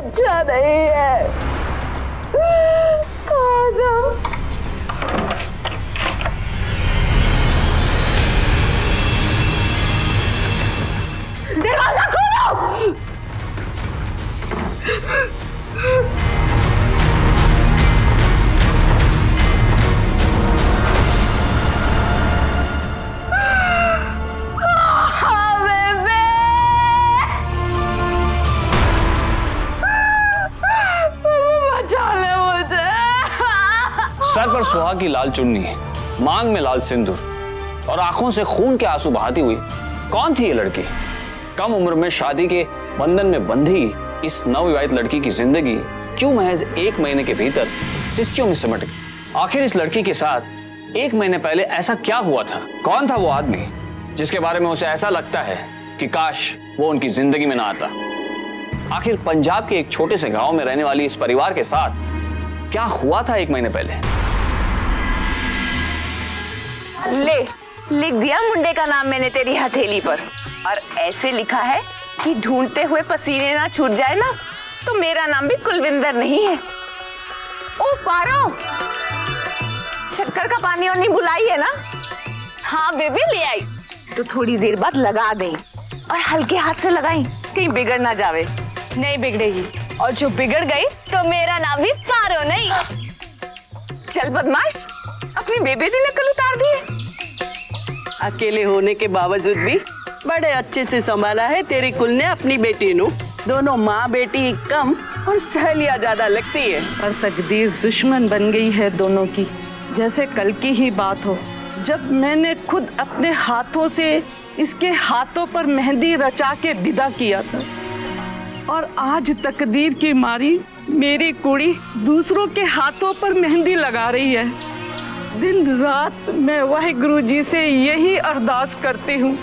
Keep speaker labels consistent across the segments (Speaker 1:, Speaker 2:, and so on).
Speaker 1: अच्छा नहीं है। दरवाजा खोलो।
Speaker 2: सर पर सुहाग की लाल चुन्नी, मांग में लाल सिंदूर और आंखों से खून के आंसू बहाती हुई कौन थी ये लड़की? कम उम्र में शादी के बंधन में बंधी इस नवविवाहित लड़की की जिंदगी क्यों महज 1 महीने के भीतर सिस्कियों में सिमट गई? आखिर इस लड़की के साथ 1 महीने पहले ऐसा क्या हुआ था? कौन था वो आदमी जिसके बारे में उसे ऐसा लगता है कि काश वो उनकी जिंदगी में ना आता? आखिर पंजाब के एक छोटे से गांव में रहने वाली इस परिवार के साथ क्या हुआ था 1 महीने पहले?
Speaker 1: ले, लिख दिया मुंडे का नाम मैंने तेरी हथेली पर, और ऐसे लिखा है कि ढूंढते हुए पसीने ना छूट जाए ना तो मेरा नाम भी कुलविंदर नहीं है। ओ पारो, शक्कर का पानी और नींबू लाई है ना? हाँ बेबी ले आई। तो थोड़ी देर बाद लगा दें और हल्के हाथ से लगाई, कहीं बिगड़ ना जावे। नहीं बिगड़ेगी, और जो बिगड़ गई तो मेरा नाम भी पारो नहीं। चल बदमाश, अपनी बेबी की नकल उतार दी है।
Speaker 3: अकेले होने के बावजूद भी बड़े अच्छे से संभाला है तेरी कुल ने अपनी बेटी नू। दोनों माँ बेटी कम और सहेलियां ज्यादा लगती है,
Speaker 4: और तकदीर दुश्मन बन गई है दोनों की। जैसे कल की ही बात हो जब मैंने खुद अपने हाथों से इसके हाथों पर मेहंदी रचा के विदा किया था, और आज तकदीर की मारी मेरी कुड़ी दूसरों के हाथों पर मेहंदी लगा रही है। दिन रात मैं वाहिगुरु जी से यही अरदास करती हूँ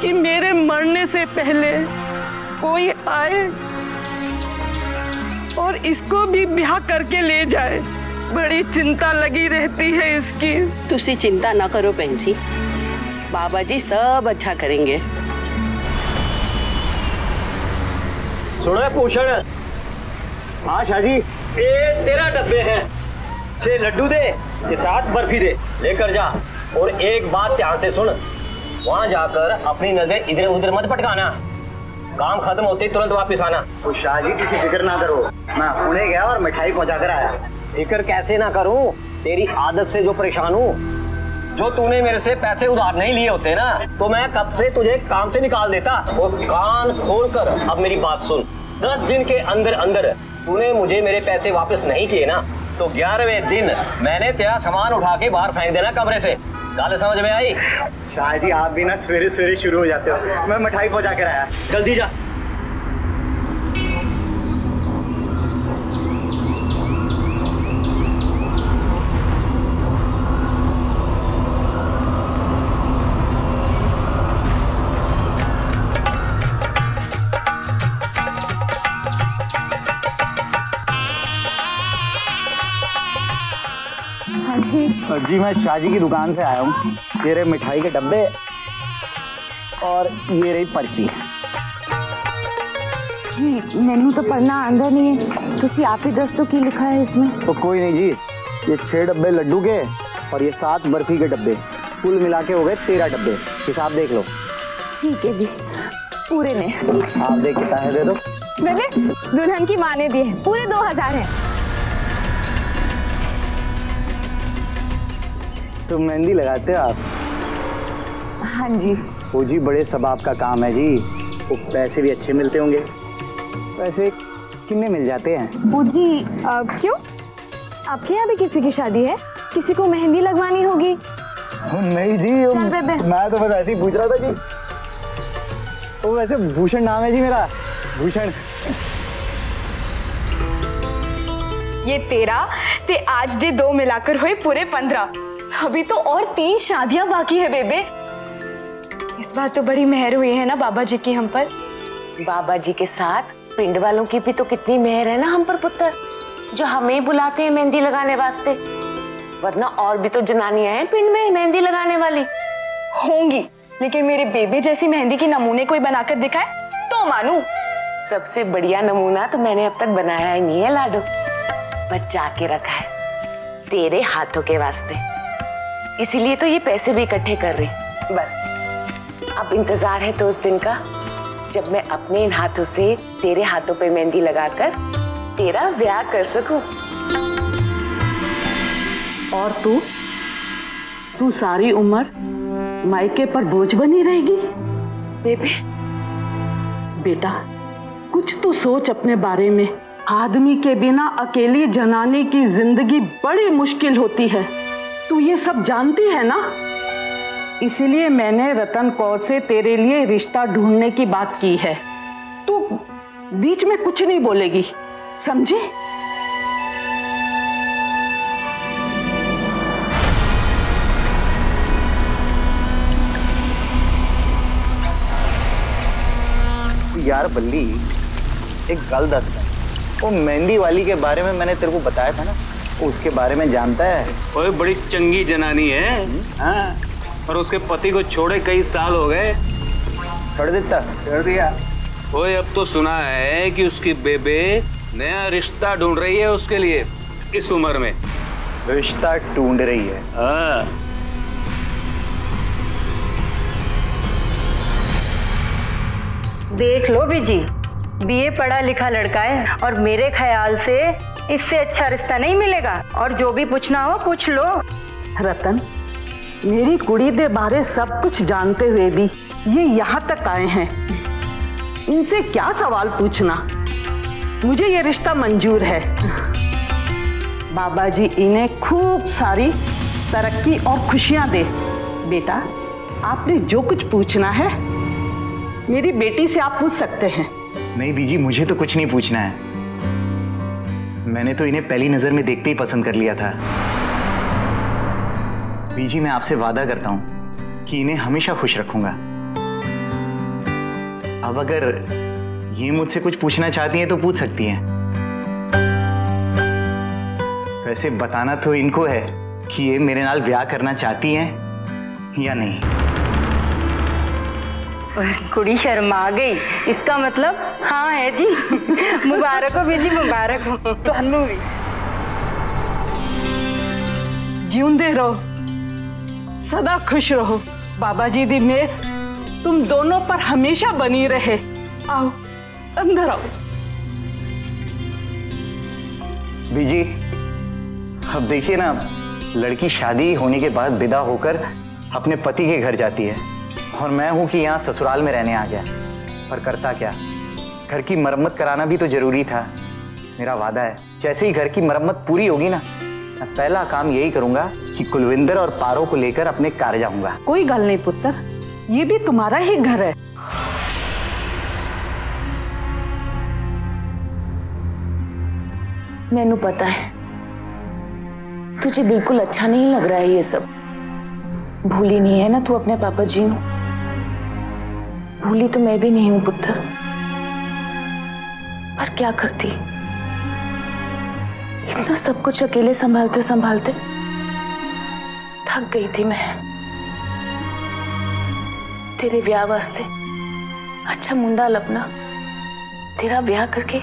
Speaker 4: कि मेरे मरने से पहले कोई आए और इसको भी ब्याह करके ले जाए। बड़ी चिंता लगी रहती है इसकी।
Speaker 3: तुसी चिंता ना करो बहन जी, बाबा जी सब अच्छा करेंगे।
Speaker 5: सुनो पूछण, हाँ शाजी, ये 13 डब्बे हैं, 6 लड्डू दे, ये 7 बर्फी दे, लेकर जा। और एक बात ध्यान से सुन, वहाँ जाकर अपनी नजर इधर उधर मत भटकाना, काम खत्म होते ही तुरंत वापस आना। तो शाजी किसी फिक्र ना करो, मैं पुणे गया और मिठाई पहुँचा कर आया। फिक्र कैसे ना करूँ, तेरी आदत से जो परेशान हूँ। जो तूने मेरे से पैसे उधार नहीं लिए होते ना तो मैं कब से तुझे काम से निकाल देता। और कान खोलकर अब मेरी बात सुन, 10 दिन के अंदर अंदर तूने मुझे मेरे पैसे वापस नहीं किए ना तो 11वें दिन मैंने तेरा सामान उठा के बाहर फेंक देना कमरे से। गाल समझ में आई? शायद ही आप भी ना सवेरे सवेरे शुरू हो जाते हो। मैं मिठाई पहुंचा कर आया, जल्दी जा। जी मैं शाजी की दुकान से आया हूँ। ये रहे मिठाई के डब्बे और ये रही पर्ची।
Speaker 1: मेनू तो पढ़ना अंदर नहीं है, तो आप ही 10 तो की लिखा है इसमें।
Speaker 5: तो कोई नहीं जी, ये 6 डब्बे लड्डू के और ये 7 बर्फी के डब्बे, कुल मिला के हो गए 13 डब्बे। हिसाब देख लो।
Speaker 1: ठीक है जी, पूरे में।
Speaker 5: आप देख के पैसे दे दो।
Speaker 1: मैंने दुल्हन की माँ ने दिए, पूरे 2000 है।
Speaker 5: तो मेहंदी लगाते हो आप?
Speaker 1: हाँ जी।
Speaker 5: वो जी बड़े सबाब का काम है जी, वो पैसे भी अच्छे मिलते होंगे। पैसे कितने मिल जाते हैं?
Speaker 1: वो जी क्यों, आपके यहाँ भी किसी की शादी है? किसी को मेहंदी लगवानी होगी?
Speaker 5: नहीं जी, मैं तो बस ऐसे ही पूछ रहा था जी। वो वैसे भूषण नाम है जी मेरा, भूषण।
Speaker 1: ये 13 ते आज दे 2 मिलाकर हुए पूरे 15। अभी तो और 3 शादियां बाकी है बेबे। इस बार तो बड़ी मेहर हुई है ना बाबा जी की हम पर। बाबा जी के साथ पिंड वालों की भी तो कितनी मेहर है ना हम पर पुत्र, जो हमें ही बुलाते हैं मेहंदी लगाने वास्ते। वरना और भी तो जनानियां हैं पिंड में मेहंदी लगाने वाली होंगी, लेकिन मेरे बेबे जैसी मेहंदी की नमूने कोई बनाकर दिखाए तो मानू। सबसे बढ़िया नमूना तो मैंने अब तक बनाया ही नहीं है लाडो, बचा के रखा है तेरे हाथों के वास्ते। इसीलिए तो ये पैसे भी इकट्ठे कर रहे। बस अब इंतजार है तो उस दिन का जब मैं अपने इन हाथों से तेरे हाथों पे मेहंदी लगाकर तेरा ब्याह कर सकूं।
Speaker 4: और तू सारी उम्र मायके पर बोझ बनी रहेगी।
Speaker 1: बेबे
Speaker 4: बेटा कुछ तो सोच अपने बारे में। आदमी के बिना अकेली जनाने की जिंदगी बड़ी मुश्किल होती है, तू ये सब जानती है ना। इसीलिए मैंने रतन कौर से तेरे लिए रिश्ता ढूंढने की बात की है। तू बीच में कुछ नहीं बोलेगी, समझी?
Speaker 5: यार बल्ली, एक गल दस, वो मेहंदी वाली के बारे में मैंने तेरे को बताया था ना, उसके बारे में जानता है?
Speaker 2: ओए बड़ी चंगी जनानी है। हाँ, और उसके पति को छोड़े कई साल हो गए।
Speaker 5: छोड़ दिया।
Speaker 2: ओए अब तो सुना है कि उसकी बेबे नया रिश्ता ढूंढ रही है उसके लिए इस उम्र में।
Speaker 5: रिश्ता ढूंढ रही है?
Speaker 2: हाँ।
Speaker 6: देख लो बीजी, बीए पढ़ा लिखा लड़का है और मेरे ख्याल से इससे अच्छा रिश्ता नहीं मिलेगा। और जो भी पूछना हो पूछ लो।
Speaker 4: रतन, मेरी कुड़ी दे बारे सब कुछ जानते हुए भी ये यहाँ तक आए हैं, इनसे क्या सवाल पूछना। मुझे ये रिश्ता मंजूर है। बाबा जी इन्हें खूब सारी तरक्की और खुशियां दे। बेटा, आपने जो कुछ पूछना है मेरी बेटी से आप पूछ सकते हैं।
Speaker 5: नहीं बीजी, मुझे तो कुछ नहीं पूछना है। मैंने तो इन्हें पहली नजर में देखते ही पसंद कर लिया था। बीजी, मैं आपसे वादा करता हूं कि इन्हें हमेशा खुश रखूंगा। अब अगर ये मुझसे कुछ पूछना चाहती हैं तो पूछ सकती हैं। वैसे बताना तो इनको है कि ये मेरे नाल ब्याह करना चाहती हैं या नहीं।
Speaker 6: कुड़ी शर्मा गई, इसका मतलब हाँ है जी। मुबारक हो बीजी, मुबारक हो। तो भी
Speaker 4: जीउंदे रहो, सदा खुश रहो। बाबा जी दी मेहर तुम दोनों पर हमेशा बनी रहे। आओ अंदर आओ।
Speaker 5: बीजी, अब देखिए ना, लड़की शादी होने के बाद विदा होकर अपने पति के घर जाती है और मैं हूं कि यहाँ ससुराल में रहने आ गया। पर करता क्या, घर की मरम्मत कराना भी तो जरूरी था। मेरा वादा है जैसे ही घर की मरम्मत पूरी होगी ना, मैं पहला काम यही करूंगा कि कुलविंदर और पारो को लेकर अपने कार जाऊंगा।
Speaker 4: कोई गल नहीं पुत्र, ये भी तुम्हारा ही घर है।
Speaker 1: मैनू पता है तुझे बिल्कुल अच्छा नहीं लग रहा है ये सब। भूली नहीं है ना तू अपने पापा जी को? भूली तो मैं भी नहीं हूं पुत्र, पर क्या करती, इतना सब कुछ अकेले संभालते संभालते थक गई थी मैं। तेरे ब्याह वास्ते अच्छा मुंडा लपना, तेरा ब्याह करके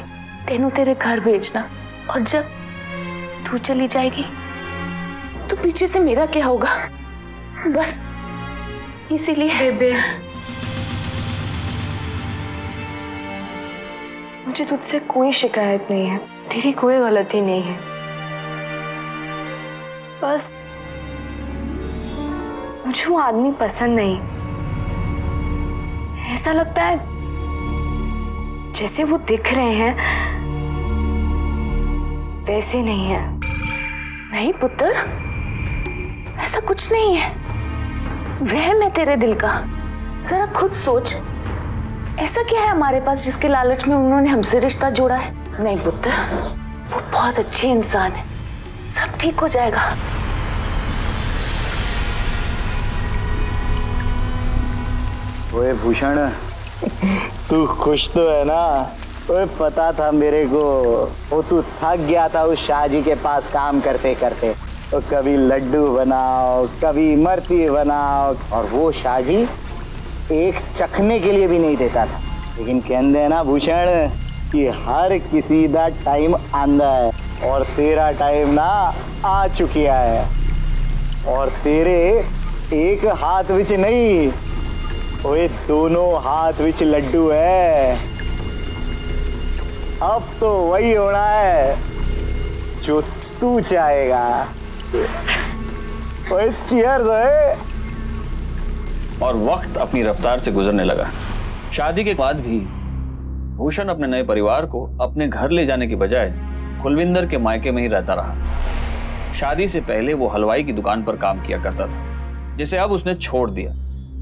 Speaker 1: तेनू तेरे घर भेजना, और जब तू चली जाएगी तो पीछे से मेरा क्या होगा, बस इसीलिए।
Speaker 6: बेबे,
Speaker 1: मुझे तुझसे कोई शिकायत नहीं है,
Speaker 6: तेरी कोई गलती नहीं है। बस मुझे वो आदमी पसंद नहीं। ऐसा लगता है जैसे वो दिख रहे हैं वैसे नहीं है।
Speaker 1: नहीं पुत्र, ऐसा कुछ नहीं है, वहम है तेरे दिल का। जरा खुद सोच, ऐसा क्या है हमारे पास जिसके लालच में उन्होंने हमसे रिश्ता जोड़ा है? नहीं पुत्र, वो बहुत अच्छे इंसान है, सब ठीक हो जाएगा।
Speaker 5: ओए भूषण, तू खुश तो है ना? ओए पता था मेरे को, वो तू थक गया था उस शाहजी के पास काम करते करते। तो कभी लड्डू बनाओ, कभी इमरती बनाओ, और वो शाहजी एक चखने के लिए भी नहीं देता था। लेकिन कहते हैं ना भूषण कि हर किसी दा टाइम आंदा है और तेरा टाइम ना आ चुकिया है। और तेरे एक हाथ विच नहीं, ओए दोनों हाथ विच लड्डू है। अब तो वही होना है जो तू चाहेगा। ओए चीयर्स है।
Speaker 2: और वक्त अपनी रफ्तार से गुजरने लगा। शादी के बाद भी भूषण अपने नए परिवार को अपने घर ले जाने के बजाय कुलविंदर के मायके में ही रहता रहा। शादी से पहले वो हलवाई की दुकान पर काम किया करता था, जिसे अब उसने छोड़ दिया।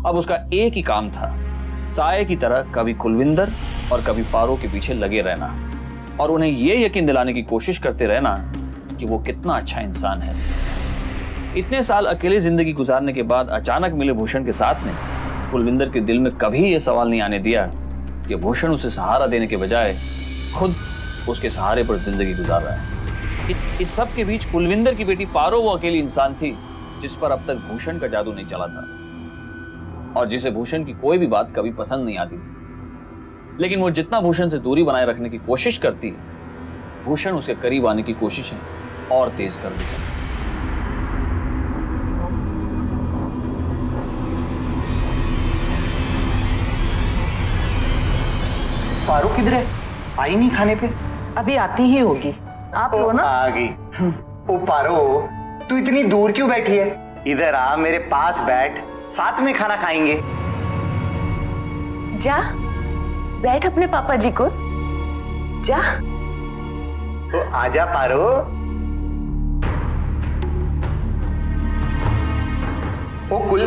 Speaker 2: अब उसका एक ही काम था, साये की तरह कभी कुलविंदर और कभी पारो के पीछे लगे रहना और उन्हें यह यकीन दिलाने की कोशिश करते रहना कि वो कितना अच्छा इंसान है। इतने साल अकेले जिंदगी गुजारने के बाद अचानक मिले भूषण के साथ ने कुलविंदर के दिल में कभी यह सवाल नहीं आने दिया कि भूषण उसे सहारा देने के बजाय खुद उसके सहारे पर जिंदगी गुजार रहा है। इस सब के बीच कुलविंदर की बेटी पारो वो अकेली इंसान थी जिस पर अब तक भूषण का जादू नहीं चला था और जिसे भूषण की कोई भी बात कभी पसंद नहीं आती थी। लेकिन वो जितना भूषण से दूरी बनाए रखने की कोशिश करती है, भूषण उसके करीब आने की कोशिशें और तेज कर देता है।
Speaker 5: पारो किधर है? आई नहीं खाने पे?
Speaker 4: अभी आती ही होगी। आप लो ना।
Speaker 5: आ गई। ओ पारो, तू इतनी दूर क्यों बैठी है? इधर आ, मेरे पास बैठ, साथ में खाना खाएंगे।
Speaker 1: जा बैठ अपने पापा जी को, जा।
Speaker 5: तो आजा पारो। ओ कुल,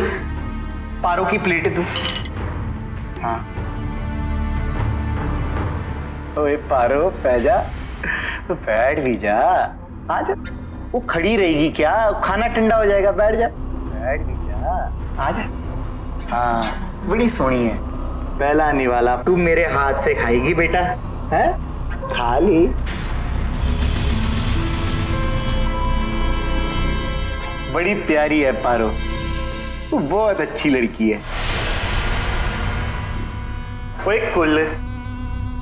Speaker 5: पारो की प्लेट है तू। हाँ। ओए पारो, पैजा, तो बैठ भी जा। आजा। वो खड़ी रहेगी क्या? खाना ठंडा हो जाएगा, बैठ जा। बैठ भी जा, आजा। हाँ, बड़ी सोहनी है। पहला निवाला तू मेरे हाथ से खाएगी बेटा, है? खा ली। बड़ी प्यारी है पारो, तू बहुत अच्छी लड़की है। ओए कुल,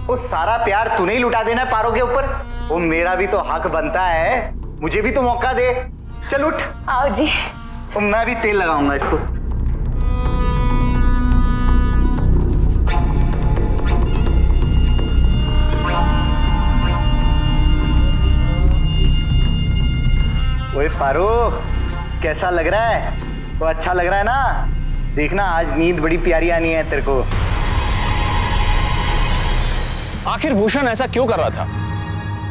Speaker 5: वो सारा प्यार तूने ही लुटा देना है पारो के ऊपर। वो मेरा भी तो हक बनता है, मुझे भी तो मौका दे। चल उठ।
Speaker 1: आओ जी।
Speaker 5: तो मैं भी तेल लगाऊंगा इसको। ओए पारो, कैसा लग रहा है? तो अच्छा लग रहा है ना? देखना आज नींद बड़ी प्यारी आनी है तेरे को।
Speaker 2: आखिर भूषण ऐसा क्यों कर रहा था?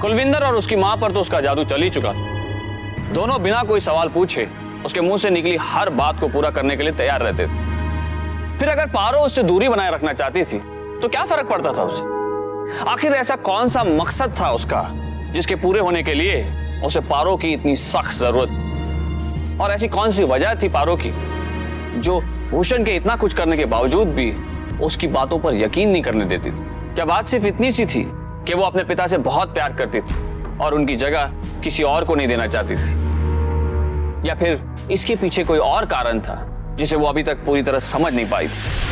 Speaker 2: कुलविंदर और उसकी मां पर तो उसका जादू चल ही चुका था। दोनों बिना कोई सवाल पूछे उसके मुंह से निकली हर बात को पूरा करने के लिए तैयार रहते थे। फिर अगर पारो उससे दूरी बनाए रखना चाहती थी तो क्या फर्क पड़ता था उसे? आखिर ऐसा कौन सा मकसद था उसका जिसके पूरे होने के लिए उसे पारो की इतनी सख्त जरूरत? और ऐसी कौन सी वजह थी पारो की जो भूषण के इतना कुछ करने के बावजूद भी उसकी बातों पर यकीन नहीं करने देती थी? क्या बात सिर्फ इतनी सी थी कि वो अपने पिता से बहुत प्यार करती थी और उनकी जगह किसी और को नहीं देना चाहती थी? या फिर इसके पीछे कोई और कारण था जिसे वो अभी तक पूरी तरह समझ नहीं पाई थी?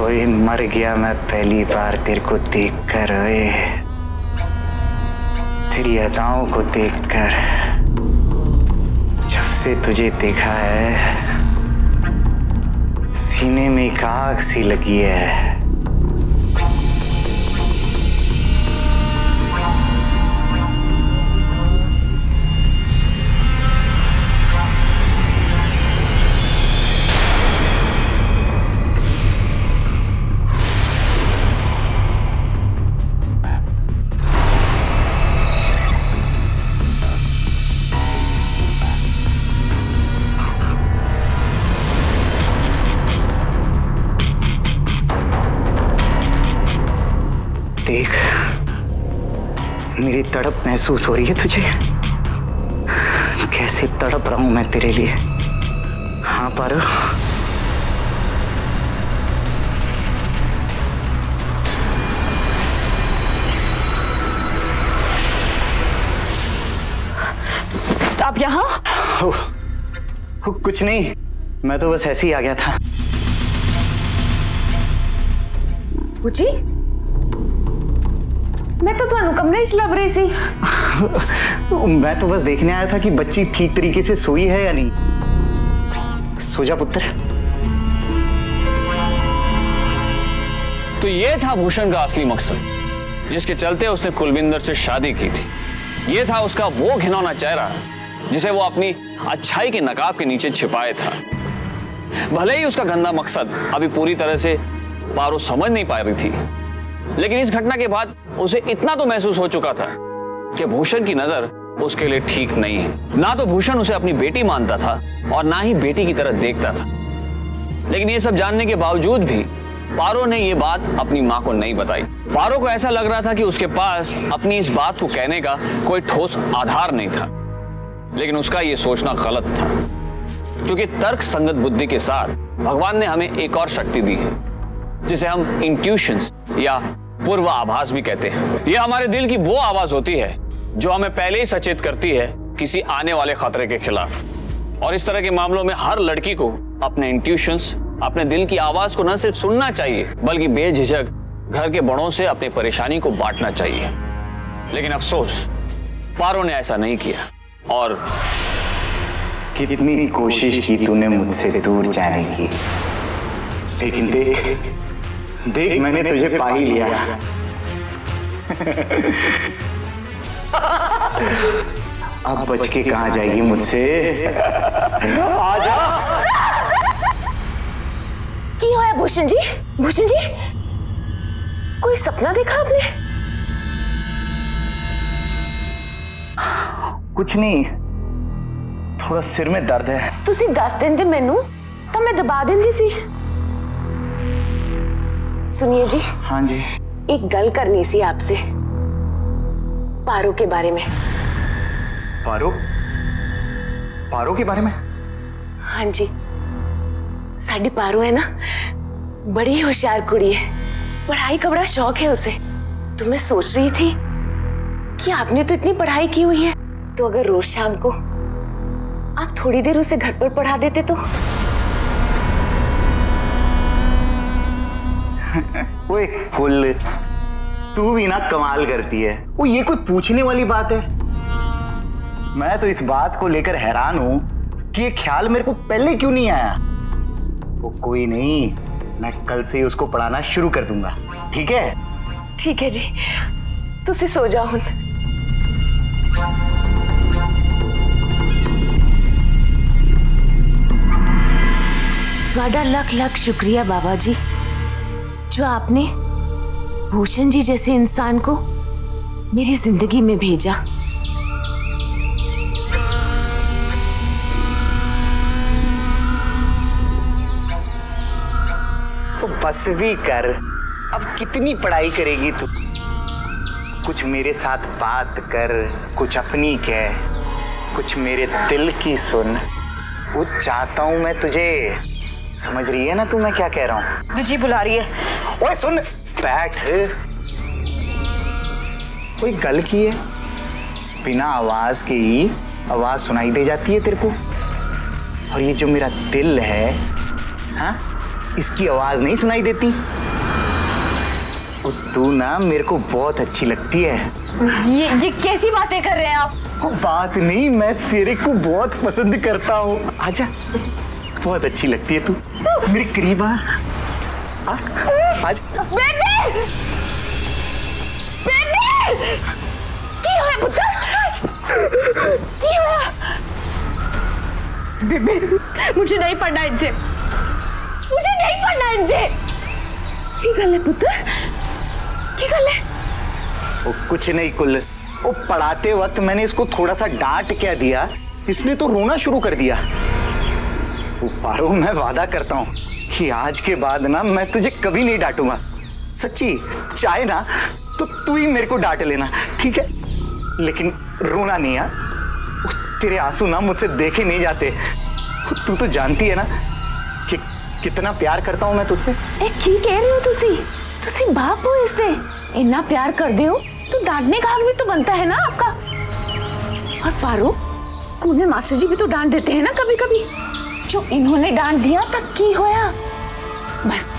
Speaker 5: ओए मर गया मैं पहली बार तेरे को देखकर। ओए तेरी अदाओं को देखकर। जब से तुझे देखा है
Speaker 7: सीने में एक आग सी लगी है। देख, मेरी तड़प महसूस हो रही है तुझे? कैसे तड़प रहा हूं मैं तेरे लिए। हाँ पारो,
Speaker 1: आप यहाँ?
Speaker 7: कुछ नहीं, मैं तो बस ऐसे ही आ गया था।
Speaker 1: बुची, मैं तो ਤੁਹਾਨੂੰ कमरे च लभ रही सी।
Speaker 7: मैं तो बस देखने आया था कि बच्ची ठीक तरीके से सोई है या नहीं। सो जा पुत्र।
Speaker 2: तो ये था भूषण का असली मकसद, जिसके चलते उसने कुलविंदर से शादी की थी। ये था उसका वो घिनौना चेहरा जिसे वो अपनी अच्छाई के नकाब के नीचे छिपाए था। भले ही उसका गंदा मकसद अभी पूरी तरह से पारो समझ नहीं पा रही थी, लेकिन इस घटना के बाद उसे इतना तो महसूस हो चुका था कि भूषण की नजर उसके लिए ठीक नहीं है। ना तो भूषण उसे अपनी बेटी मानता था और ना ही बेटी की तरह देखता था। लेकिन ये सब जानने के बावजूद भी पारो ने ये बात अपनी मां को नहीं बताई। पारो को ऐसा लग रहा था कि उसके पास अपनी इस बात को कहने का कोई ठोस आधार नहीं था। लेकिन उसका ये सोचना गलत था, क्योंकि तर्क संगत बुद्धि के साथ भगवान ने हमें एक और शक्ति दी है, जिसे हम इंट्यूशंस या पूर्व आभास भी कहते हैं। यह हमारे दिल की वो आवाज होती है जो हमें पहले ही सचेत करती है किसी आने वाले खतरे के खिलाफ। और इस तरह के मामलों में हर लड़की को अपने इंट्यूशंस, अपने दिल की आवाज को न सिर्फ सुनना चाहिए, बल्कि बेझिझक घर के बड़ों से अपनी परेशानी को बांटना चाहिए। लेकिन अफसोस, पारो ने ऐसा नहीं किया। और
Speaker 7: कितनी कोशिश की तूने मुझसे दूर जाने की, लेकिन देख मैंने तुझे पा ही लिया। अब बच के कहां जाएगी मुझसे? आजा।
Speaker 1: की होया भूषण जी? भूषण जी, कोई सपना देखा आपने?
Speaker 7: कुछ नहीं, थोड़ा सिर में दर्द है।
Speaker 1: ਤੁਸੀਂ ਦੱਸ ਦਿੰਦੇ ਮੈਨੂੰ ਤਾਂ मैं दबा देंदी सी। सुनिए जी।
Speaker 7: हाँ जी।
Speaker 1: एक गल करनी सी आपसे, पारो के बारे में।
Speaker 7: पारो? पारो के बारे में?
Speaker 1: हाँ जी, साडी पारो है ना, बड़ी होशियार कुड़ी है, पढ़ाई का बड़ा शौक है उसे। तो मैं सोच रही थी कि आपने तो इतनी पढ़ाई की हुई है, तो अगर रोज शाम को आप थोड़ी देर उसे घर पर पढ़ा देते तो।
Speaker 7: ओए फुल, तू भी ना कमाल करती है। वो ये कोई पूछने वाली बात है? मैं तो इस बात को लेकर हैरान हूं कि ये ख्याल मेरे को पहले क्यों नहीं आया। वो कोई नहीं, मैं कल से ही उसको पढ़ाना शुरू कर दूंगा। ठीक है?
Speaker 1: ठीक है जी, तुसी सो जाओ हुन। तुहाडा लख लख शुक्रिया बाबा जी, जो आपने भूषण जी जैसे इंसान को मेरी जिंदगी में भेजा।
Speaker 7: तो बस भी कर, अब कितनी पढ़ाई करेगी तू? कुछ मेरे साथ बात कर, कुछ अपनी कह, कुछ मेरे दिल की सुन। वो चाहता हूं मैं तुझे। समझ रही है ना तू मैं क्या कह रहा हूँ?
Speaker 6: जी बुला रही है।
Speaker 7: ओए सुन, बैठ। कोई गल की है, बिना आवाज के ही आवाज सुनाई दे जाती है तेरे को। और ये जो मेरा दिल है, हाँ, इसकी आवाज नहीं सुनाई देती। तू ना मेरे को बहुत अच्छी लगती है।
Speaker 6: ये कैसी बातें कर रहे हैं आप?
Speaker 7: बात नहीं, मैं तेरे को बहुत पसंद करता हूँ। आजा बहुत अच्छी लगती है तू, मेरी करीब आ। आज
Speaker 1: बेबी बेबी की होया पुत्र, की होया?
Speaker 8: बेबे मुझे नहीं पढ़ना इनसे,
Speaker 1: मुझे नहीं पढ़ना इनसे। की गल है पुत्र, की गल है?
Speaker 7: वो कुछ नहीं कुल, वो पढ़ाते वक्त मैंने इसको थोड़ा सा डांट क्या दिया, इसने तो रोना शुरू कर दिया। वो पारो, मैं वादा करता हूँ कि आज के बाद ना मैं तुझे कभी नहीं डांटूंगा। सच्ची, चाहे ना तो तू ही मेरे को डांट लेना, ठीक है? लेकिन रोना नहीं है। तेरे आंसू ना मुझसे देखे नहीं जाते। तू तो जानती है ना कि कितना प्यार करता हूं मैं तुझसे।
Speaker 1: ए की कह रहे हो तुसी बाप हो, इससे इतना प्यार कर दे हो तो डांटने का हक भी तो बनता है ना आपका। और पारो, स्कूल में मास्टर जी भी तो डांट देते हैं ना कभी कभी। जो इन्होंने डांट दिया तब की होया। बस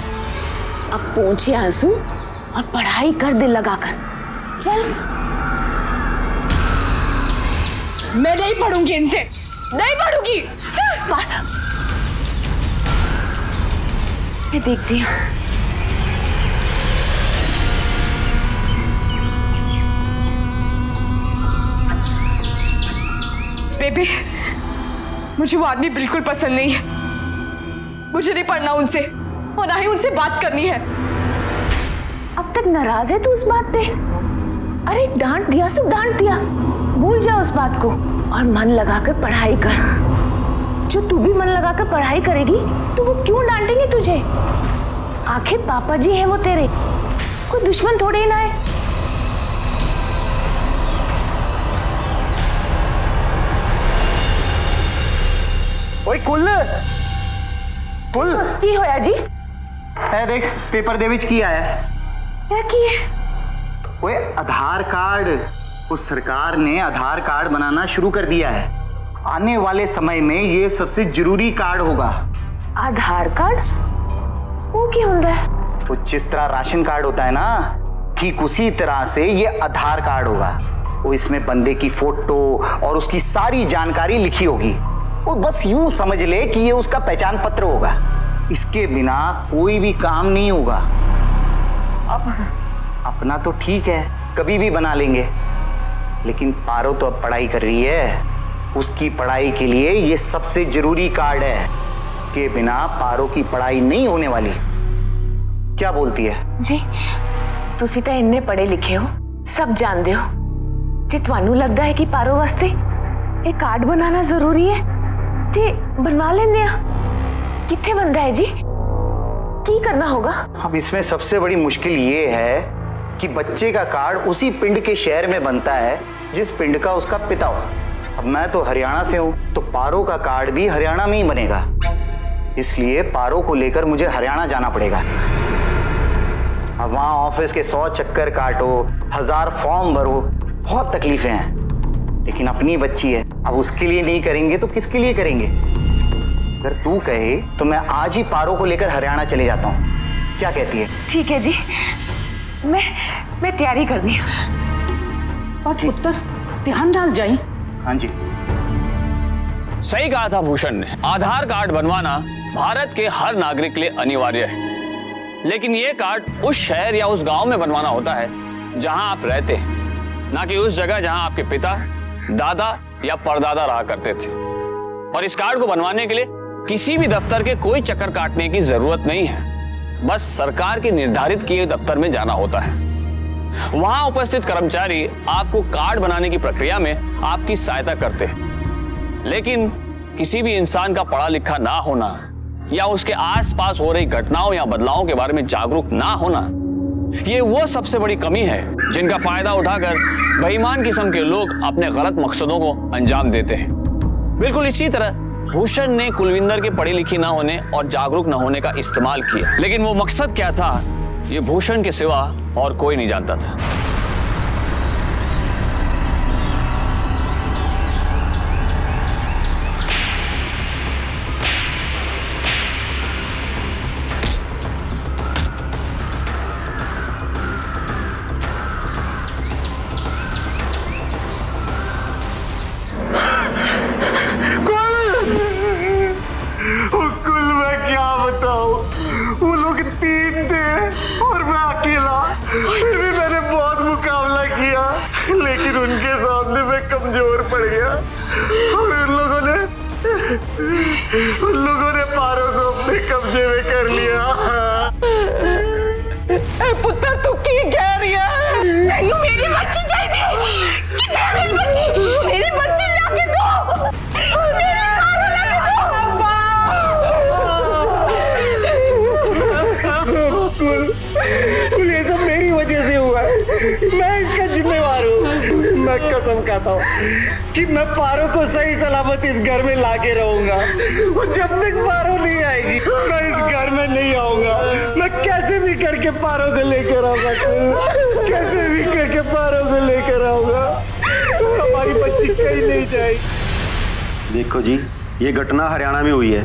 Speaker 1: अब पोंछे आंसू और पढ़ाई कर दिल लगाकर। चल।
Speaker 8: मैं नहीं पढ़ूंगी इनसे, नहीं पढ़ूंगी।
Speaker 1: मैं देखती हूँ।
Speaker 8: बेबी मुझे वो आदमी बिल्कुल पसंद नहीं है, मुझे नहीं पढ़ना उनसे और ना ही उनसे बात करनी है।
Speaker 1: अब तक नाराज है तू उस बात पे? अरे डांट दिया सो डांट दिया, भूल जा उस बात को और मन लगाकर पढ़ाई कर। जो तू भी मन लगाकर पढ़ाई करेगी तो वो क्यों डांटेंगे तुझे? आखिर पापा जी है वो तेरे, कोई दुश्मन थोड़े ही ना है।
Speaker 7: ओए कुल कुल,
Speaker 1: की होया जी?
Speaker 7: है देख, पेपर दे विच की आया है।
Speaker 1: क्या की है?
Speaker 7: ओए आधार कार्ड, उस सरकार ने आधार कार्ड बनाना शुरू कर दिया है। आने वाले समय में ये सबसे जरूरी कार्ड होगा।
Speaker 1: आधार कार्ड? वो क्या होता है?
Speaker 7: तो जिस तरह राशन कार्ड होता है ना, ठीक उसी तरह से ये आधार कार्ड होगा। वो इसमें बंदे की फोटो और उसकी सारी जानकारी लिखी होगी। वो बस यूं समझ ले कि ये उसका पहचान पत्र होगा। इसके बिना कोई भी काम नहीं होगा। अब अपना तो ठीक है, कभी भी बना लेंगे, लेकिन पारो तो अब पढ़ाई कर रही है। उसकी पढ़ाई के लिए ये सबसे जरूरी कार्ड है। के बिना पारो की पढ़ाई नहीं होने वाली। क्या बोलती है
Speaker 1: जी? तुसी तो इन्ने पढ़े लिखे हो, सब जानते हो। जे ਤੁਹਾਨੂੰ लगता है कि पारो वास्ते एक कार्ड बनाना जरूरी है ते बनवा लेंगे। किथे बनता है जी? की करना होगा?
Speaker 7: अब इसमें सबसे बड़ी मुश्किल ये है कि बच्चे का कार्ड उसी पिंड के शहर में बनता है जिस पिंड का उसका पिता हो। अब मैं तो हरियाणा से हूँ, तो पारो का कार्ड भी हरियाणा में ही बनेगा। इसलिए पारो को लेकर मुझे हरियाणा जाना पड़ेगा। अब वहाँ ऑफिस के 100 चक्कर काटो, 1000 फॉर्म भरो, बहुत तकलीफें हैं। लेकिन अपनी बच्ची है, अब उसके लिए नहीं करेंगे तो किसके लिए करेंगे? अगर तू कहे तो मैं आज ही पारो को लेकर हरियाणा चले जाता हूँ। क्या कहती है?
Speaker 1: ठीक है जी, मैं तैयारी करनी है।
Speaker 4: और पुत्र ध्यान डाल जाए।
Speaker 7: हाँ जी,
Speaker 2: सही कहा था भूषण ने। आधार कार्ड बनवाना भारत के हर नागरिक के लिए अनिवार्य है, लेकिन यह कार्ड उस शहर या उस गांव में बनवाना होता है जहां आप रहते हैं, ना कि उस जगह जहां आपके पिता, दादा या परदादा रहा करते थे। और इस कार्ड को बनवाने के लिए किसी भी दफ्तर के कोई चक्कर काटने की जरूरत नहीं है। बस सरकार के निर्धारित किए दफ्तर में जाना होता है। वहां उपस्थित कर्मचारी आपको कार्ड बनाने की प्रक्रिया में आपकी सहायता करते हैं। लेकिन किसी भी इंसान का पढ़ा लिखा ना होना या उसके आसपास हो रही घटनाओं या बदलावों के बारे में जागरूक ना होना, ये वो सबसे बड़ी कमी है जिनका फायदा उठाकर बेईमान किस्म के लोग अपने गलत मकसदों को अंजाम देते हैं। बिल्कुल इसी तरह भूषण ने कुलविंदर के पढ़ी लिखी ना होने और जागरूक ना होने का इस्तेमाल किया, लेकिन वो मकसद क्या था ये भूषण के सिवा और कोई नहीं जानता था।
Speaker 7: उन लोगों ने पारो को अपने कब्जे में कर लिया।
Speaker 4: पुत्र तू की कह रही है?
Speaker 1: तेनू मेरी बच्ची चाहिए। कितने मेरी बच्ची? मेरी बच्ची लाके दो। मेरे पारो लाके दो।
Speaker 7: कुल ये सब मेरी वजह से हुआ है। मैं इसका जिम्मेवार हूँ। मैं कसम खाता हूँ कि मैं पारो को सही सलामत इस घर में लाके रहूंगा। और जब तक पारो नहीं आएगी मैं इस घर में नहीं आऊंगा। मैं कैसे भी करके पारो को लेकर आऊंगा। कैसे भी करके पारो को लेकर आऊंगा। हमारी बच्ची कहीं नहीं जाएगी।
Speaker 5: देखो जी, ये घटना हरियाणा में हुई है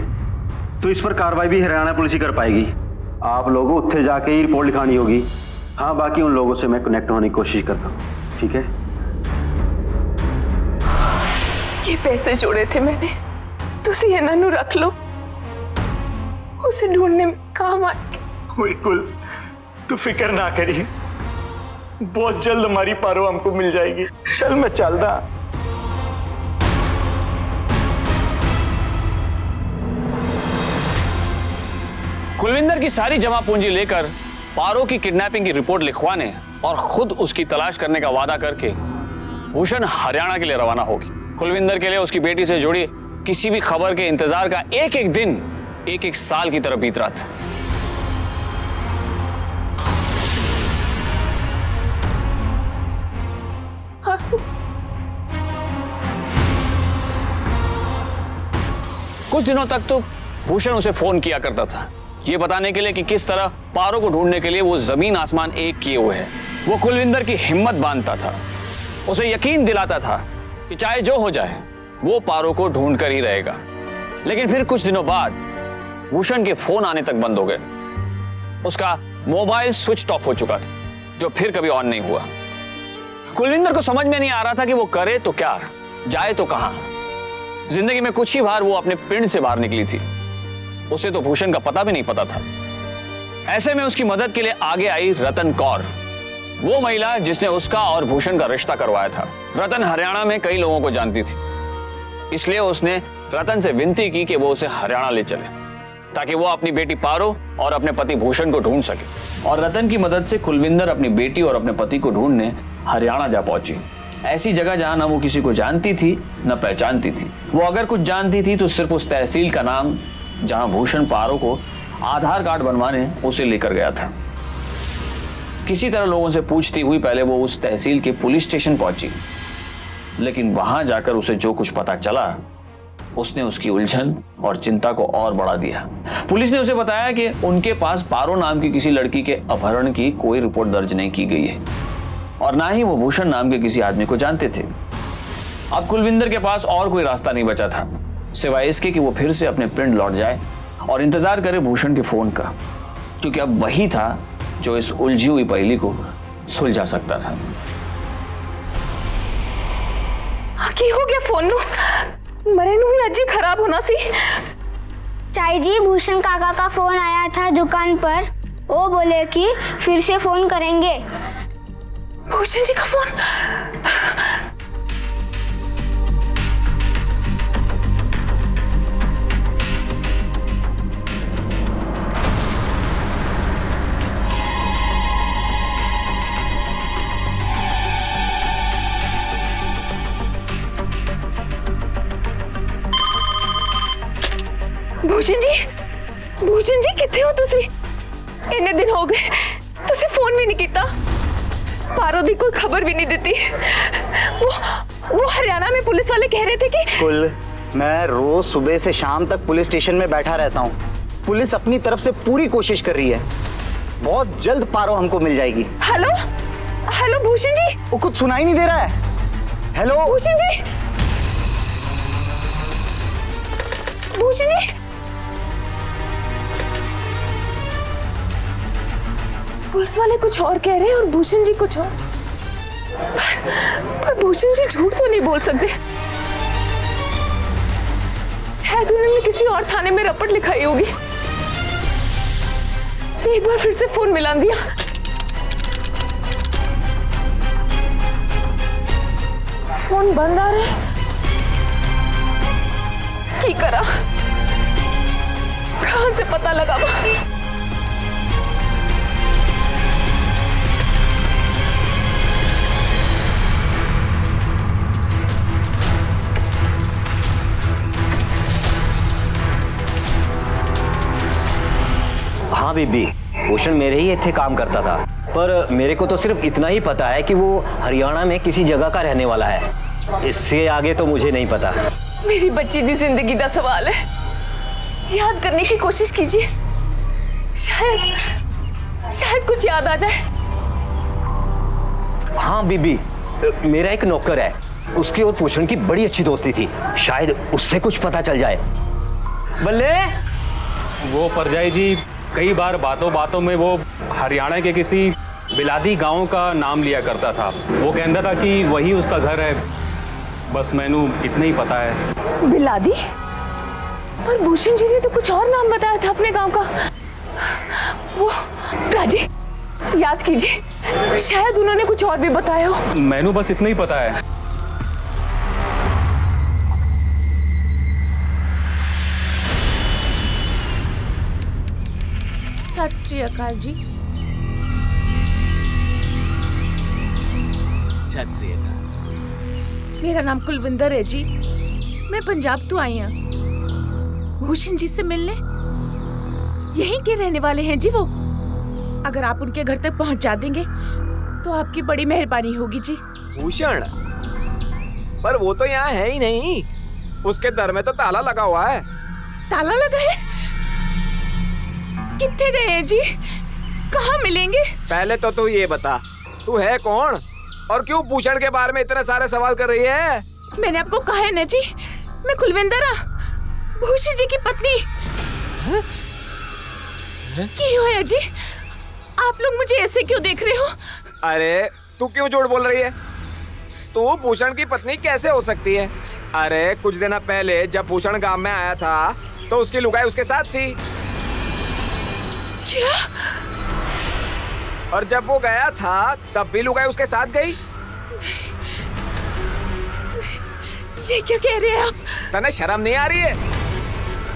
Speaker 5: तो इस पर कार्रवाई भी हरियाणा पुलिस ही कर पाएगी। आप लोगों उत्थे जाके ही रिपोर्ट लिखानी होगी। हाँ, बाकी उन लोगों से मैं कनेक्ट होने की कोशिश करता हूँ, ठीक है?
Speaker 1: ये पैसे जोड़े थे मैंने, तुसी इन्हां नू रख लो, उसे ढूंढने में काम आएगी।
Speaker 7: बिल्कुल, तू फिक्र ना करिए, बहुत जल्द हमारी पारो हमको मिल जाएगी। चल मैं चल रहा।
Speaker 2: कुलविंदर की सारी जमा पूंजी लेकर पारो की किडनैपिंग की रिपोर्ट लिखवाने और खुद उसकी तलाश करने का वादा करके भूषण हरियाणा के लिए रवाना होगी। कुलविंदर के लिए उसकी बेटी से जुड़ी किसी भी खबर के इंतजार का एक एक दिन एक एक साल की तरह बीत रहा था। कुछ दिनों तक तो भूषण उसे फोन किया करता था, ये बताने के लिए कि किस तरह पारो को ढूंढने के लिए वो जमीन आसमान एक किए हुए है। वो कुलविंदर की हिम्मत बांधता था, उसे यकीन दिलाता था कि चाहे जो हो जाए वो पारो को ढूंढ कर ही रहेगा। लेकिन फिर कुछ दिनों बाद भूषण के फोन आने तक बंद हो गए। उसका मोबाइल स्विच ऑफ हो चुका था, जो फिर कभी ऑन नहीं हुआ। कुलविंदर को समझ में नहीं आ रहा था कि वो करे तो क्या, जाए तो कहां। जिंदगी में कुछ ही बार वो अपने पिंड से बाहर निकली थी, उसे तो भूषण का पता भी नहीं पता था। ऐसे में उसकी मदद के लिए आगे आई रतन कौर, वो महिला जिसने उसका और भूषण का रिश्ता करवाया था। रतन हरियाणा में कई लोगों को जानती थी, इसलिए उसने रतन से विनती की कि वो उसे हरियाणा ले चले ताकि वो अपनी बेटी पारो और अपने पति भूषण को ढूंढ सके। और रतन की मदद से कुलविंदर अपनी बेटी और अपने पति को ढूंढने हरियाणा जा पहुंची। ऐसी जगह जहां ना वो किसी को जानती थी न पहचानती थी। वो अगर कुछ जानती थी तो सिर्फ उस तहसील का नाम जहां भूषण पारो को आधार कार्ड बनवाने उसे लेकर गया था। किसी तरह लोगों से पूछती हुई पहले वो उस तहसील के पुलिस स्टेशन पहुंची, लेकिन वहां जाकर उसे जो कुछ पता चला उसने उसकी उलझन और चिंता को और बढ़ा दिया। पुलिस ने उसे बताया कि उनके पास पारो नाम की किसी लड़की के अपहरण की कोई रिपोर्ट दर्ज नहीं की गई है और ना ही वो भूषण नाम के किसी आदमी को जानते थे। अब कुलविंदर के पास और कोई रास्ता नहीं बचा था सिवाय इसके कि वो फिर से अपने पिंड लौट जाए और इंतजार करे भूषण के फोन का, क्योंकि अब वही था जो इस उलझी हुई पहेली को सुलझा सकता था।
Speaker 1: की हो गया फोन नु मरे नु भी अजी खराब होना सी।
Speaker 9: चाई जी, भूषण काका का फोन आया था दुकान पर, वो बोले कि फिर से फोन करेंगे।
Speaker 1: भूषण जी का फोन? भूषण जी किथे हो तुसी? इन्ने दिन हो गए तुसी फोन भी नहीं किया, पारो दी कोई खबर भी नहीं देती। वो हरियाणा में पुलिस वाले कह रहे थे कि
Speaker 7: कुल मैं रोज सुबह से शाम तक पुलिस स्टेशन में बैठा रहता हूँ। पुलिस अपनी तरफ से पूरी कोशिश कर रही है, बहुत जल्द पारो हमको मिल जाएगी।
Speaker 1: हेलो हेलो भूषण जी,
Speaker 7: वो कुछ सुनाई नहीं दे रहा है। हेलो
Speaker 1: भूषण जी, भूषण जी, पुलिस वाले कुछ और कह रहे हैं और भूषण जी कुछ और। पर भूषण जी झूठ तो नहीं बोल सकते, शायद उन्होंने किसी और थाने में रपट लिखाई होगी। एक बार फिर से फोन मिला दिया। फोन बंद आ रहा है। की करा, कहां से पता लगा?
Speaker 5: हाँ बीबी, भूषण मेरे ही इत्थे काम करता था, पर मेरे को तो सिर्फ इतना ही पता है कि वो हरियाणा में किसी जगह का रहने वाला है। इससे आगे तो मुझे नहीं पता।
Speaker 1: मेरी बच्ची की जिंदगी का सवाल है, याद करने की कोशिश कीजिए, शायद कुछ याद आ जाए।
Speaker 5: हाँ बीबी, मेरा एक नौकर है, उसकी और भूषण की बड़ी अच्छी दोस्ती थी, शायद उससे कुछ पता चल जाए। बल्ले
Speaker 2: वो परजाई जी कई बार बातों बातों में वो हरियाणा के किसी बिलादी गांव का नाम लिया करता था। वो कहता था कि वही उसका घर है। बस मैनू इतना ही पता है।
Speaker 1: बिलादी? और भूषण जी ने तो कुछ और नाम बताया था अपने गांव का। वो राजी, याद कीजिए, शायद उन्होंने कुछ और भी बताया हो।
Speaker 2: मैनू बस इतना ही पता है।
Speaker 10: सत श्री अकाल जी।
Speaker 11: सत श्री अकाल।
Speaker 10: मेरा नाम कुलविंदर है जी, मैं पंजाब तो आई हूँ भूषण जी से मिलने। यहीं के रहने वाले हैं जी वो। अगर आप उनके घर तक पहुंचा देंगे तो आपकी बड़ी मेहरबानी होगी जी।
Speaker 11: भूषण? पर वो तो यहाँ है ही नहीं, उसके दर में तो ताला लगा हुआ है।
Speaker 10: ताला लगा है? कितने गए हैं जी? कहाँ मिलेंगे?
Speaker 11: पहले तो तू ये बता, तू है कौन और क्यों भूषण के बारे में इतने सारे सवाल कर रही है?
Speaker 10: मैंने आपको कहा है ना जी, मैं कुलविंदर, भूषण जी की पत्नी। क्यों है जी? आप लोग मुझे ऐसे क्यों देख रहे हो?
Speaker 11: अरे तू क्यों झूठ बोल रही है? तू भूषण की पत्नी कैसे हो सकती है? अरे कुछ दिन पहले जब भूषण गांव में आया था तो उसकी लुगाई उसके साथ थी।
Speaker 10: क्या?
Speaker 11: और जब वो गया था तब भी लुगाई उसके साथ गई।
Speaker 10: ये क्या कह रहे हैं आप?
Speaker 11: तने शर्म नहीं आ रही है?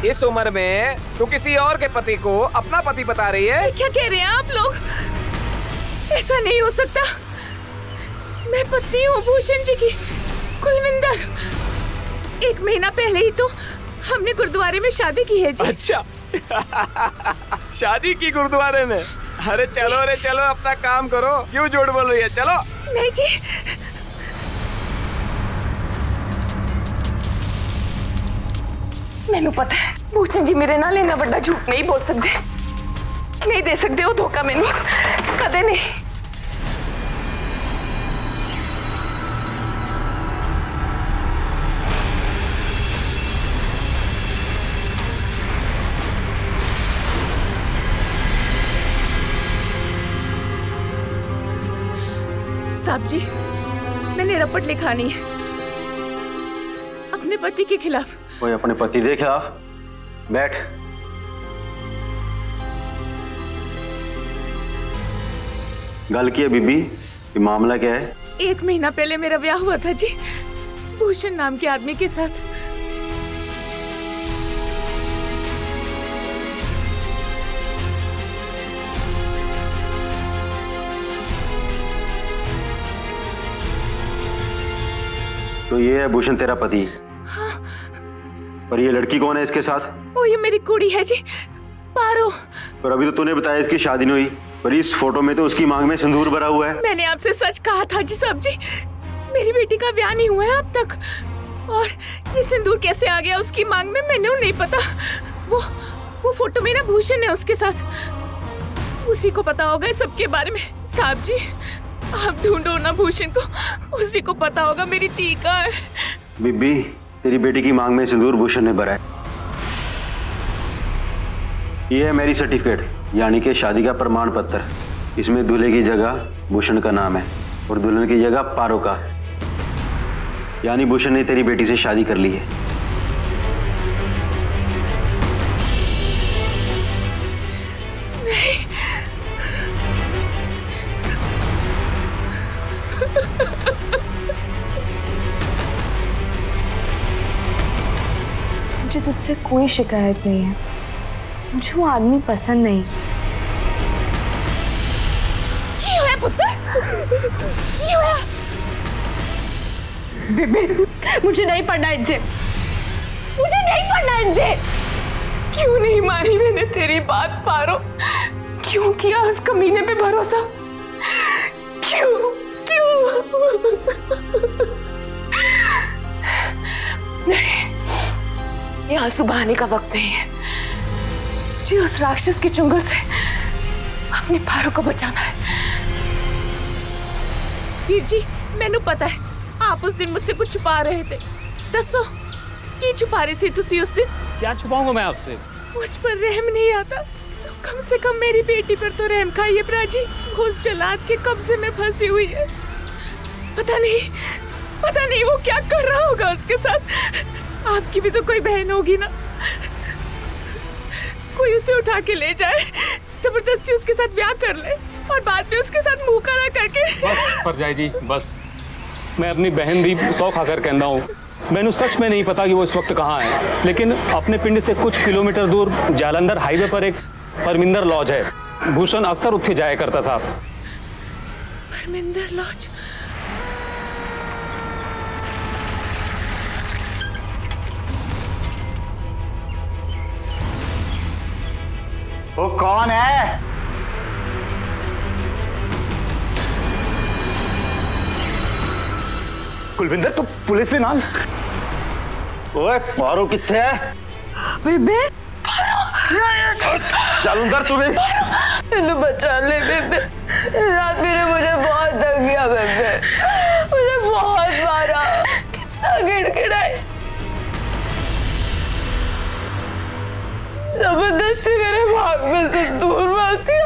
Speaker 11: इस उम्र में तू किसी और के पति को अपना पति बता रही है?
Speaker 10: क्या कह रहे हैं आप लोग? ऐसा नहीं हो सकता। मैं पत्नी हूँ भूषण जी की, कुलविंदर। 1 महीना पहले ही तो हमने गुरुद्वारे में शादी की है जी।
Speaker 11: अच्छा शादी की गुरुद्वारे में? अरे चलो अपना काम करो, क्यों झूठ बोल रही है? चलो।
Speaker 10: नहीं जी,
Speaker 1: मैनू पता है भूषण जी मेरे नाल इन्ना बड़ा झूठ नहीं बोल सकते, नहीं दे सकते वो धोखा मैनू, कदे नहीं।
Speaker 10: साहब जी, मैंने रपट लिखानी है अपने पति के खिलाफ।
Speaker 7: कोई अपने पति के खिलाफ? बैठ। गल की है बीबी, ये मामला क्या है?
Speaker 10: 1 महीना पहले मेरा ब्याह हुआ था जी भूषण नाम के आदमी के साथ।
Speaker 7: तो ये है भूषण तेरा पति?
Speaker 10: हाँ।
Speaker 7: पर ये लड़की कौन है इसके साथ?
Speaker 10: वो ये मेरी कुड़ी है जी, पारो।
Speaker 7: पर अभी तो तूने बताया इसकी शादी नहीं हुई, पर इस फोटो में तो उसकी मांग में सिंदूर भरा हुआ है।
Speaker 10: मैंने आपसे सच कहा था जी साहब जी, मेरी बेटी का ब्याह नहीं हुआ है अब तक। और ये सिंदूर कैसे आ गया उसकी मांग में, मैंने नहीं पता। वो फोटो में ना भूषण है उसके साथ, उसी को पता होगा इस सब के बारे में। साहब जी आप ढूंढो ना भूषण को, उसी को पता होगा मेरी धी का है।
Speaker 7: बीबी, तेरी बेटी की मांग में सिंदूर भूषण ने भरा है। ये है मेरी सर्टिफिकेट, यानी कि शादी का प्रमाण पत्र। इसमें दूल्हे की जगह भूषण का नाम है और दुल्हन की जगह पारो का, यानी भूषण ने तेरी बेटी से शादी कर ली है।
Speaker 1: मुझे कोई शिकायत नहीं है। मुझे वो आदमी पसंद नहीं।
Speaker 10: की होया पुत्र? की होया?
Speaker 8: बेबे मुझे नहीं पढ़ना इनसे, मुझे नहीं पढ़ना इनसे।
Speaker 1: क्यों नहीं मानी मैंने तेरी बात पारो? क्यों किया उस कमीने पे भरोसा? क्यों क्यों? नहीं, ये आंसू बहाने का वक्त नहीं है। जी उस राक्षस के चुंगल से अपनी पारो को बचाना है।
Speaker 10: वीर जी मैनू पता है आप उस दिन मुझसे कुछ छुपा रहे थे। दसो की छुपा रही सी तुसी उस दिन?
Speaker 2: क्या छुपाऊंगा मैं आपसे?
Speaker 10: मुझ पर रहम नहीं आता तो कम से कम मेरी बेटी पर तो रहम खाइए प्राची। वो उस जलाद के कब्जे में फंसी हुई है। पता नहीं वो क्या कर रहा होगा उसके साथ। आपकी भी तो कोई बहन होगी ना, कोई उसे उठा के ले जाए, जबरदस्ती उसके साथ ब्याह कर ले और बाद में उसके साथ मुंह काला करके।
Speaker 2: बस परजाई जी बस, मैं अपनी बहन दी सौ खाकर कहता हूँ। मैंने सच में नहीं पता कि वो इस वक्त कहाँ है, लेकिन अपने पिंड से कुछ किलोमीटर दूर जालंधर हाईवे पर एक परमिंदर लॉज है। भूषण अक्सर उत्थे जाया करता था।
Speaker 10: परमिंदर लॉज?
Speaker 7: वो कौन है? कुलविंदर तू पुलिस से नाल। ओए पारो किथे है?
Speaker 1: बेबे
Speaker 7: जालंधर तुम्हें
Speaker 8: इन्हें बचा ले बेबे। इस आदमी ने मुझे बहुत तंग किया बेबे, मुझे बहुत मारा, कितना गिड़गिड़ाई, जबरदस्ती मेरे भाग में से दूर मार दिया।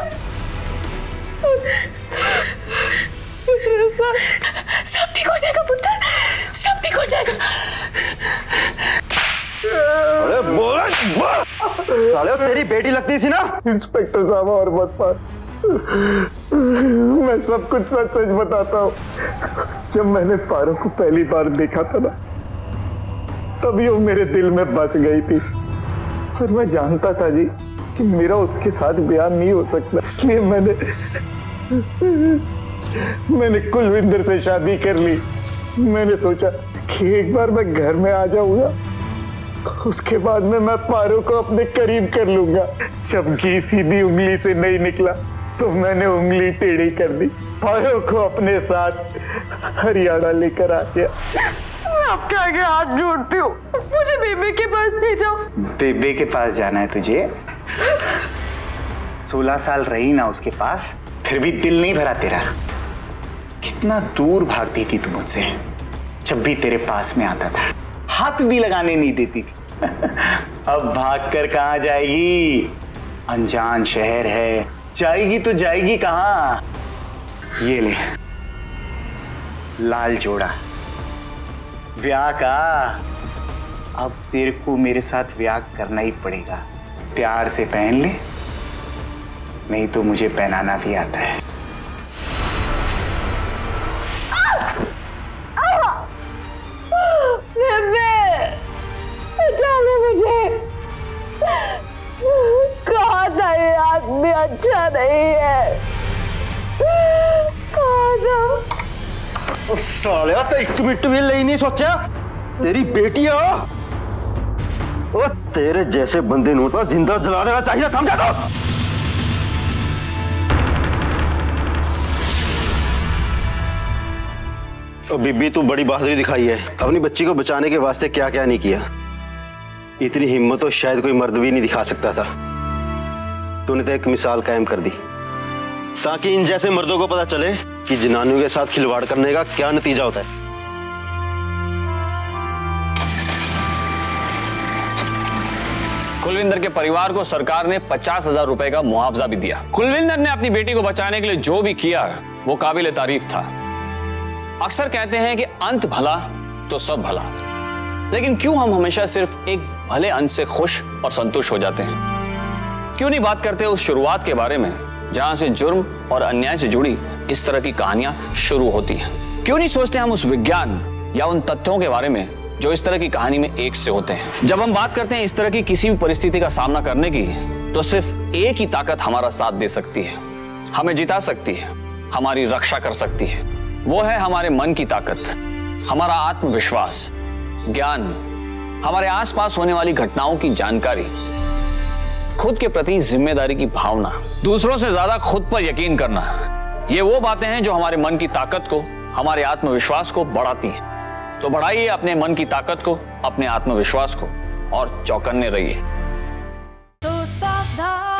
Speaker 10: सब ठीक हो जाएगा पुत्र, सब ठीक हो जाएगा।
Speaker 7: अरे बोल साले तेरी बेटी लगती थी ना। इंस्पेक्टर साहब और मत मार, मैं सब कुछ सच सच बताता हूँ। जब मैंने पारो को पहली बार देखा था ना, तभी वो मेरे दिल में बस गई थी। और मैं जानता था जी कि मेरा उसके साथ ब्याह नहीं हो सकता, इसलिए मैंने कुलविंदर से शादी कर ली। मैंने सोचा कि एक बार मैं घर में आ जाऊंगा, उसके बाद में मैं पारो को अपने करीब कर लूंगा। जब घी सीधी उंगली से नहीं निकला तो मैंने उंगली टेढ़ी कर दी। पारो को अपने साथ हरियाणा लेकर आ गया।
Speaker 8: मैं आपके आगे हाथ जोड़ती हूँ, मुझे बेबे के पास ले जाओ।
Speaker 7: बेबे के पास जाना है तुझे? 16 साल रही ना उसके पास, फिर भी दिल नहीं भरा तेरा। कितना दूर भागती थी तू मुझसे, जब भी तेरे पास में आता था हाथ भी लगाने नहीं देती थी। अब भागकर कहाँ जाएगी? अनजान शहर है, जाएगी तो जाएगी कहाँ? ये ले लाल जोड़ा ब्याह का। अब तेरे को मेरे साथ ब्याह करना ही पड़ेगा। प्यार से पहन ले, नहीं तो मुझे पहनाना भी आता है।
Speaker 8: मुझे कहा था ये आदमी अच्छा नहीं है, कहा था।
Speaker 5: साले तो एक मिनट भी ले नहीं सोचा तेरी बेटी हो। और तेरे जैसे बंदे नू तो जिंदा जला देना चाहिए, समझा तो? बीबी तू बड़ी बहादुरी दिखाई है, अपनी बच्ची को बचाने के वास्ते क्या क्या नहीं किया। इतनी हिम्मत तो शायद कोई मर्द भी नहीं दिखा सकता था। तूने तो एक मिसाल कायम कर दी, ताकि इन जैसे मर्दों को पता चले कि जनानियों के साथ खिलवाड़ करने का क्या नतीजा होता है।
Speaker 2: कुलविंदर के परिवार को सरकार ने 50,000 रुपए का मुआवजा भी दिया। कुलविंदर ने अपनी बेटी को बचाने के लिए जो भी किया वो काबिल तारीफ था। अक्सर कहते हैं कि अंत भला तो सब भला, लेकिन क्यों हम हमेशा सिर्फ एक भले अंत से खुश और संतुष्ट हो जाते हैं? क्यों नहीं बात करते उस शुरुआत के बारे में जहां से जुर्म और अन्याय से जुड़ी इस तरह की कहानियां शुरू होती हैं? क्यों नहीं सोचते हम उस विज्ञान या उन तथ्यों के बारे में जो इस तरह की कहानी में एक से होते हैं। जब हम बात करते हैं इस तरह की किसी भी परिस्थिति का सामना करने की, तो सिर्फ एक ही ताकत हमारा साथ दे सकती है, हमें जिता सकती है, हमारी रक्षा कर सकती है। वो है हमारे मन की ताकत, हमारा आत्मविश्वास, ज्ञान, हमारे आसपास होने वाली घटनाओं की जानकारी, खुद के प्रति जिम्मेदारी की भावना, दूसरों से ज्यादा खुद पर यकीन करना। ये वो बातें हैं जो हमारे मन की ताकत को, हमारे आत्मविश्वास को बढ़ाती हैं। तो बढ़ाइए अपने मन की ताकत को, अपने आत्मविश्वास को, और चौकन्ने रहिए।
Speaker 12: तो सावधान